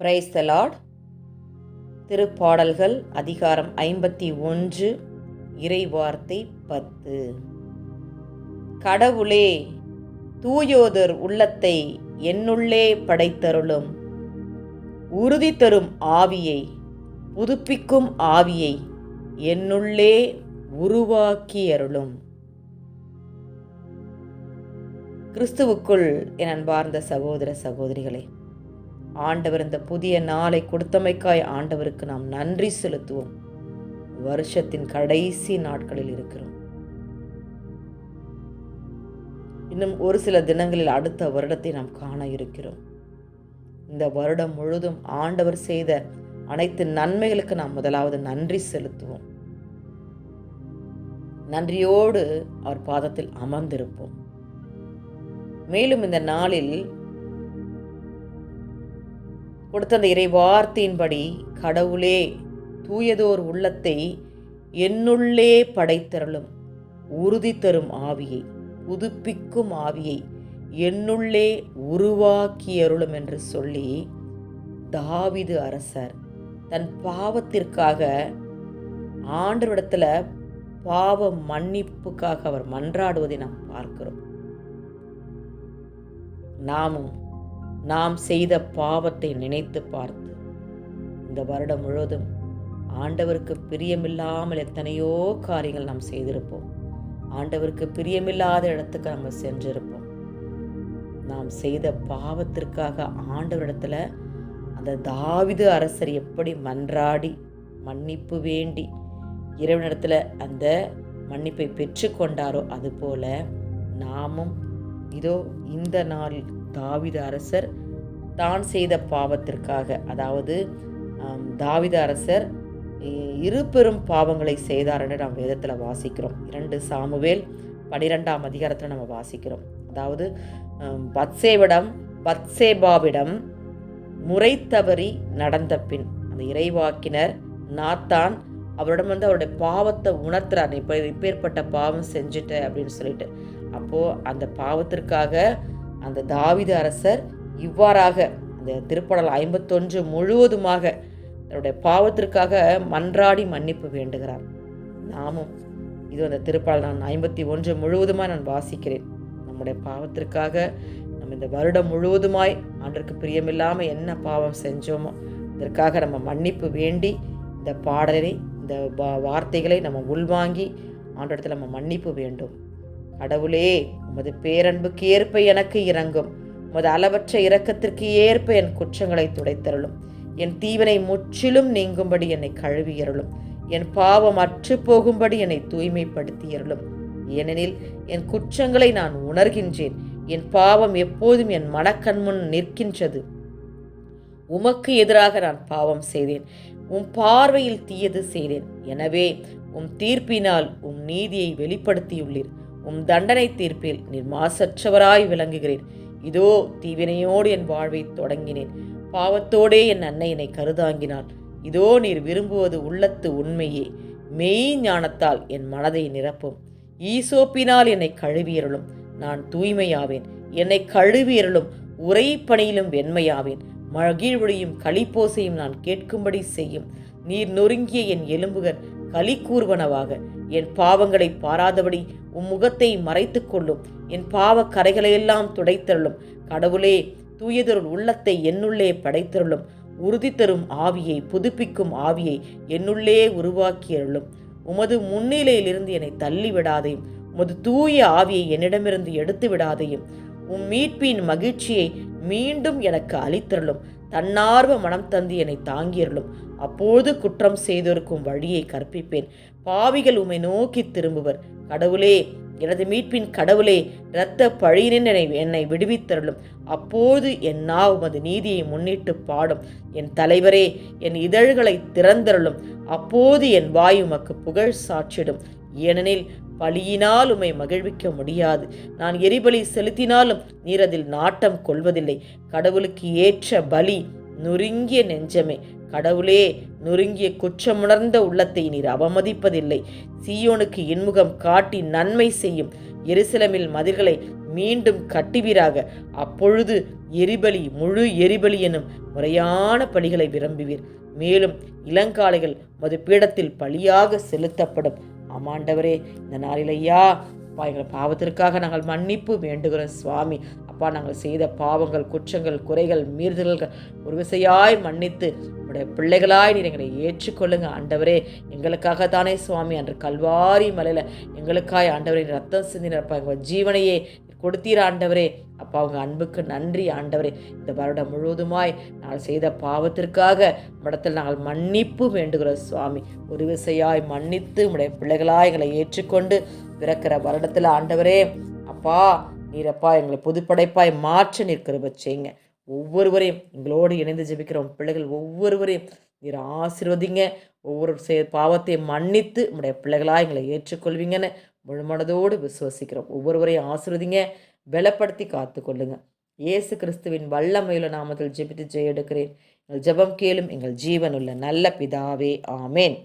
Praise the Lord. திருப்பாடல்கள் அதிகாரம் 51, இறைவார்த்தை 10. கடவுளே, தூயோதர் உள்ளத்தை என்னுள்ளே படைத்தருளும். உறுதி தரும் ஆவியை, புதுப்பிக்கும் ஆவியை என்னுள்ளே உருவாக்கியருளும். கிறிஸ்துவுக்குள் என் அன்பார்ந்த சகோதர சகோதரிகளே, ஆண்டவர் இந்த புதிய நாளை கொடுத்தமைக்காய் ஆண்டவருக்கு நாம் நன்றி செலுத்துவோம். வருஷத்தின் கடைசி நாட்களில் இருக்கிறோம். இன்னும் ஒரு சில தினங்களில் அடுத்த வருடத்தை நாம் காண இருக்கிறோம். இந்த வருடம் முழுதும் ஆண்டவர் செய்த அனைத்து நன்மைகளுக்கு நாம் முதலாவது நன்றி செலுத்துவோம். நன்றியோடு அவர் பாதத்தில் அமர்ந்திருப்போம். மேலும் இந்த நாளில் கொடுத்த அந்த இறை வார்த்தையின்படி, கடவுளே, தூயதோர் உள்ளத்தை என்னுள்ளே படைத்தருளும். உறுதி தரும் ஆவியை, புதுப்பிக்கும் ஆவியை என்னுள்ளே உருவாக்கியருளும் என்று சொல்லி தாவீது அரசர் தன் பாவத்திற்காக ஆண்டவரிடத்துல பாவ மன்னிப்புக்காக அவர் மன்றாடுவதை நாம் பார்க்கிறோம். நாம் செய்த பாவத்தை நினைத்து பார்த்து இந்த வருடம் முழுவதும் ஆண்டவருக்கு பிரியமில்லாமல் எத்தனையோ காரியங்கள் நாம் செய்திருப்போம். ஆண்டவருக்கு பிரியமில்லாத இடத்துக்கு நம்ம சென்றிருப்போம். நாம் செய்த பாவத்திற்காக ஆண்டவரிடத்துல அந்த தாவீது அரசர் எப்படி மன்றாடி மன்னிப்பு வேண்டி இறைவனிடத்துல அந்த மன்னிப்பை பெற்று கொண்டாரோ, அதுபோல நாமும் இதோ இந்த நாளில் தாவீது அரசர் தான் செய்த பாவத்திற்காக, அதாவது தாவீது அரசர் இரு பெரும் பாவங்களை செய்தார் என்று நாம் வேதத்தில் வாசிக்கிறோம். 2 சாமுவேல் 12ஆம் அதிகாரத்தில் நம்ம வாசிக்கிறோம். அதாவது பத்சேபாவிடம் முறை தவறி நடந்த பின் அந்த இறைவாக்கினர் நாத்தான் அவரிடம் அவருடைய பாவத்தை உணர்த்துறார். இப்போ இப்பேற்பட்ட பாவம் செஞ்சுட்ட அப்படின்னு சொல்லிட்டு, அப்போது அந்த பாவத்திற்காக அந்த தாவீது அரசர் இவ்வாறாக அந்த திருப்பாடல் 51 முழுவதுமாக தன்னுடைய பாவத்திற்காக மன்றாடி மன்னிப்பு வேண்டுகிறார். நாமும் இது அந்த திருப்பாடல் 51 முழுவதுமாய் நான் வாசிக்கிறேன். நம்முடைய பாவத்திற்காக நம்ம இந்த வருடம் முழுவதுமாய் ஆண்டவருக்கு பிரியமில்லாமல் என்ன பாவம் செஞ்சோமோ இதற்காக நம்ம மன்னிப்பு வேண்டி இந்த பாடலை, இந்த வார்த்தைகளை நம்ம உள்வாங்கி ஆண்டவரிடத்தில் நம்ம மன்னிப்பு வேண்டும். கடவுளே, உமது பேரன்புக்கு ஏற்ப எனக்கு இரங்கும். உமது அளவற்ற இரக்கத்திற்கு ஏற்ப என் குற்றங்களை துடைத்தருளும். என் தீவினை முற்றிலும் நீங்கும்படி என்னை கழுவியருளும். என் பாவம் அற்று போகும்படி என்னை தூய்மைப்படுத்தியருளும். ஏனெனில் என் குற்றங்களை நான் உணர்கின்றேன். என் பாவம் எப்போதும் என் மனக்கண்முன் நிற்கின்றது. உமக்கு எதிராக நான் பாவம் செய்தேன். உம் பார்வையில் தீயது செய்தேன். எனவே உம் தீர்ப்பினால் உம் நீதியை வெளிப்படுத்தியுள்ளீர். உம் தண்டனை தீர்ப்பில் நீர் மாசற்றவராய் விளங்குகிறேன். இதோ தீவினையோடு என் வாழ்வை தொடங்கினேன். பாவத்தோடே என் அன்னை என்னை கருதாங்கினாள். இதோ நீர் விரும்புவது உள்ளத்து உண்மையே. மெய் ஞானத்தால் என் மனதை நிரப்பும். ஈசோப்பினால் என்னை கழுவியருளும். நான் தூய்மையாவேன். என்னை கழுவியருளும். உரை பணியிலும் வெண்மையாவேன். மகிழ்வொழியும் களிப்போசையும் நான் கேட்கும்படி செய்யும். நீர் நொறுங்கிய என் எலும்புகள் களி கூறுவனவாக. என் பாவங்களை பாராதபடி உம் முகத்தை மறைத்து கொள்ளும். என் பாவ கரைகளையெல்லாம் துடைத்தருளும். கடவுளே, தூயதொரு உள்ளத்தை என்னுள்ளே படைத்தருளும். உறுதி தரும் ஆவியை, புதுப்பிக்கும் ஆவியை என்னுள்ளே உருவாக்கியருளும். உமது முன்னிலையிலிருந்து என்னை தள்ளி விடாதையும். உமது தூய ஆவியை என்னிடமிருந்து எடுத்து விடாதையும். உம் மீட்பின் மகிழ்ச்சியை மீண்டும் எனக்கு அளித்தருளும். தன்னார்வ மனம் தந்து என்னை தாங்கியருளும். அப்போது குற்றம் செய்தோருக்கும் வழியை கற்பிப்பேன். பாவிகள் உம்மை நோக்கி திரும்புவர். கடவுளே, எனது மீட்பின் கடவுளே, இரத்த பழியினின் என்னை விடுவித்தருளும். அப்போது என் நா உமது நீதியை முன்னிட்டு பாடும். என் தலைவரே, என் இதழ்களை திறந்தருளும். அப்போது என் வாய் உமக்கு புகழ் சாற்றிடும். ஏனெனில் பலியினால் உம்மை மகிழ்விக்க முடியாது. நான் எரிபலி செலுத்தினாலும் நீர் அதில் நாட்டம் கொள்வதில்லை. கடவுளுக்கு ஏற்ற பலி நொறுங்கிய நெஞ்சமே. கடவுளே, நொறுங்கிய குற்றமுணர்ந்த உள்ளத்தை நீர் அவமதிப்பதில்லை. சீயோனுக்கு இன்முகம் காட்டி நன்மை செய்யும். எருசலேமில் மதில்களை மீண்டும் கட்டுவீராக. அப்பொழுது எரிபலி, முழு எரிபலி எனும் முறையான பலிகளை விரும்புவீர். மேலும் இளங்காளைகள் மது பீடத்தில் பலியாக செலுத்தப்படும். ஆமாண்டவரே, இந்த நாளில் ஐயா அப்பா, எங்கள் பாவத்திற்காக நாங்கள் மன்னிப்பு வேண்டுகிறோம் சுவாமி. அப்பா, நாங்கள் செய்த பாவங்கள், குற்றங்கள், குறைகள், மீறுதல்கள் ஒரு விசையாய் மன்னித்து உடைய பிள்ளைகளாய் நீர் எங்களை ஏற்றுக்கொள்ளுங்க ஆண்டவரே. எங்களுக்காக தானே சுவாமி அன்று கல்வாரி மலையில் எங்களுக்காய் ஆண்டவரே ரத்தம் சிந்தினப்பா, எங்கள் ஜீவனையே கொடுத்தீர ஆண்டவரே. அப்பா, அவங்க அன்புக்கு நன்றி ஆண்டவரே. இந்த வருடம் முழுவதுமாய் நாங்கள் செய்த பாவத்திற்காக இடத்தில் நாங்கள் மன்னிப்பு வேண்டுகிறோம் சுவாமி. ஒரு விசையாய் மன்னித்து உடைய பிள்ளைகளாய் எங்களை ஏற்றுக்கொண்டு பிறக்கிற வருடத்தில் ஆண்டவரே அப்பா நீரப்பா எங்களை புதுப்படைப்பாய் மாற்ற நிற்கிற செய்யுங்க. ஒவ்வொருவரையும் எங்களோடு இணைந்து ஜெபிக்கிறோம் பிள்ளைகள் ஒவ்வொருவரையும் நீர் ஆசீர்வதிங்க. ஒவ்வொரு பாவத்தை மன்னித்து உடைய பிள்ளைகளாக எங்களை ஏற்றுக்கொள்வீங்கன்னு முழு மனதோடு விசுவசிக்கிறோம். ஒவ்வொருவரையும் ஆசீர்வதிங்க, பலப்படுத்தி காத்து கொள்ளுங்க. இயேசு கிறிஸ்துவின் வல்லமையுள்ள நாமத்தில் ஜெபித்து ஜெய எடுக்கிறேன். எங்கள் ஜெபம் கேளும் எங்கள் ஜீவனுள்ள நல்ல பிதாவே, ஆமேன்.